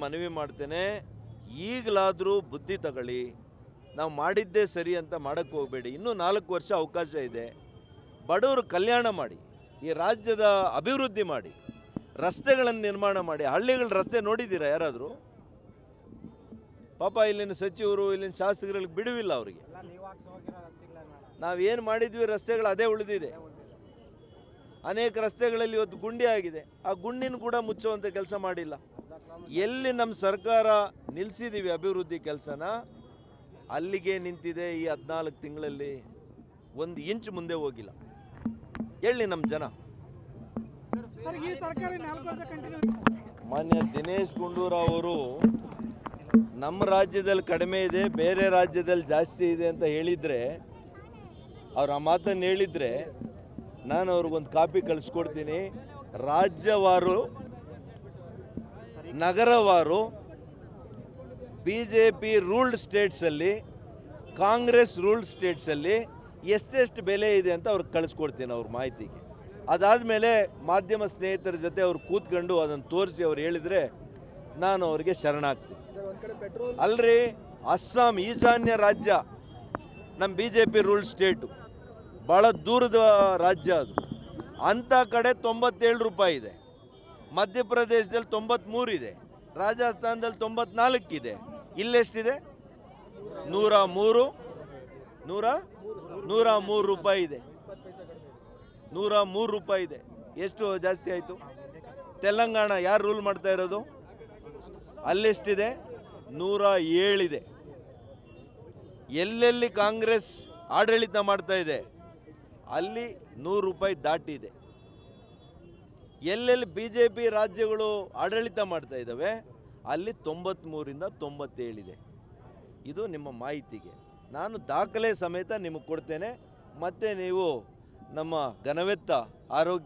ಮನವಿ ಮಾಡ್ತೇನೆ, ಈಗಲಾದರೂ ಬುದ್ಧಿ ತಗೊಳ್ಳಿ. ನಾವು ಮಾಡಿದ್ದೇ ಸರಿ ಅಂತ ಮಾಡೋಕ್ಕೆ ಹೋಗಬೇಡಿ. ಇನ್ನೂ 4 ವರ್ಷ ಅವಕಾಶ ಇದೆ. ಬಡವರು ಕಲ್ಯಾಣ ಮಾಡಿ, ಈ ರಾಜ್ಯದ ಅಭಿವೃದ್ಧಿ ಮಾಡಿ, ರಸ್ತೆಗಳನ್ನು ನಿರ್ಮಾಣ ಮಾಡಿ. ಹಳ್ಳಿಗಳ ರಸ್ತೆ ನೋಡಿದ್ದೀರಾ ಯಾರಾದರೂ? ಪಾಪ ಇಲ್ಲಿನ ಸಚಿವರು, ಇಲ್ಲಿನ ಶಾಸಕರಿಗೆ ಬಿಡುವಿಲ್ಲ ಅವರಿಗೆ. ನಾವೇನು ಮಾಡಿದ್ವಿ ರಸ್ತೆಗಳು ಅದೇ ಉಳಿದಿದೆ. ಅನೇಕ ರಸ್ತೆಗಳಲ್ಲಿ ಇವತ್ತು ಗುಂಡಿ ಆಗಿದೆ. ಆ ಗುಂಡಿನ ಕೂಡ ಮುಚ್ಚುವಂಥ ಕೆಲಸ ಮಾಡಿಲ್ಲ. ಎಲ್ಲಿ ನಮ್ಮ ಸರ್ಕಾರ ನಿಲ್ಲಿಸಿದ್ದೀವಿ ಅಭಿವೃದ್ಧಿ ಕೆಲಸನ, ಅಲ್ಲಿಗೆ ನಿಂತಿದೆ. ಈ 14 ತಿಂಗಳಲ್ಲಿ 1 ಇಂಚ್ ಮುಂದೆ ಹೋಗಿಲ್ಲ. ಹೇಳಿ ನಮ್ಮ ಜನ. ಮಾನ್ಯ ದಿನೇಶ್ ಗುಂಡೂರಾವ್ ಅವರು ನಮ್ಮ ರಾಜ್ಯದಲ್ಲಿ ಕಡಿಮೆ ಇದೆ, ಬೇರೆ ರಾಜ್ಯದಲ್ಲಿ ಜಾಸ್ತಿ ಇದೆ ಅಂತ ಹೇಳಿದರೆ, ಅವ್ರು ಆ ಮಾತನ್ನು ಹೇಳಿದರೆ ನಾನು ಅವ್ರಿಗೊಂದು ಕಾಪಿ ಕಳಿಸ್ಕೊಡ್ತೀನಿ. ರಾಜ್ಯವಾರು, ನಗರವಾರು, BJP ರೂಲ್ಡ್ ಸ್ಟೇಟ್ಸಲ್ಲಿ, ಕಾಂಗ್ರೆಸ್ ರೂಲ್ಡ್ ಸ್ಟೇಟ್ಸಲ್ಲಿ ಎಷ್ಟೆಷ್ಟು ಬೆಲೆ ಇದೆ ಅಂತ ಅವ್ರಿಗೆ ಕಳಿಸ್ಕೊಡ್ತೀನಿ ಅವ್ರ ಮಾಹಿತಿಗೆ. ಅದಾದಮೇಲೆ ಮಾಧ್ಯಮ ಸ್ನೇಹಿತರ ಜೊತೆ ಅವ್ರು ಕೂತ್ಕೊಂಡು ಅದನ್ನು ತೋರಿಸಿ ಅವ್ರು ಹೇಳಿದರೆ ನಾನು ಅವರಿಗೆ ಶರಣಾಗ್ತೀನಿ. ಅಲ್ರಿ, ಅಸ್ಸಾಂ ಈಶಾನ್ಯ ರಾಜ್ಯ ನಮ್ಮ BJP ರೂಲ್ಡ್ ಸ್ಟೇಟು, ಭಾಳ ದೂರದ ರಾಜ್ಯ ಅದು. ಅಂಥ ಕಡೆ 97 ರೂಪಾಯಿ ಇದೆ. ಮಧ್ಯಪ್ರದೇಶದಲ್ಲಿ 93 ಇದೆ. ರಾಜಸ್ಥಾನದಲ್ಲಿ 94 ಇದೆ. ಇಲ್ಲೆಷ್ಟಿದೆ? 103 ರೂಪಾಯಿ ಇದೆ. 103 ರೂಪಾಯಿ ಇದೆ. ಎಷ್ಟು ಜಾಸ್ತಿ ಆಯಿತು? ತೆಲಂಗಾಣ ಯಾರು ರೂಲ್ ಮಾಡ್ತಾ ಇರೋದು? ಅಲ್ಲೆಷ್ಟಿದೆ? 107 ಇದೆ. ಎಲ್ಲೆಲ್ಲಿ ಕಾಂಗ್ರೆಸ್ ಆಡಳಿತ ಮಾಡ್ತಾ ಇದೆ ಅಲ್ಲಿ 100 ರೂಪಾಯಿ ದಾಟಿದೆ. ಎಲ್ಲೆಲ್ಲಿ BJP ರಾಜ್ಯಗಳು ಆಡಳಿತ ಮಾಡ್ತಾ ಇದ್ದಾವೆ ಅಲ್ಲಿ 93ರಿಂದ 97 ಇದೆ. ಇದು ನಿಮ್ಮ ಮಾಹಿತಿಗೆ ನಾನು ದಾಖಲೆ ಸಮೇತ ನಿಮಗೆ ಕೊಡ್ತೇನೆ. ಮತ್ತು ನೀವು ನಮ್ಮ ಘನವೆತ್ತ ಆರೋಗ್ಯ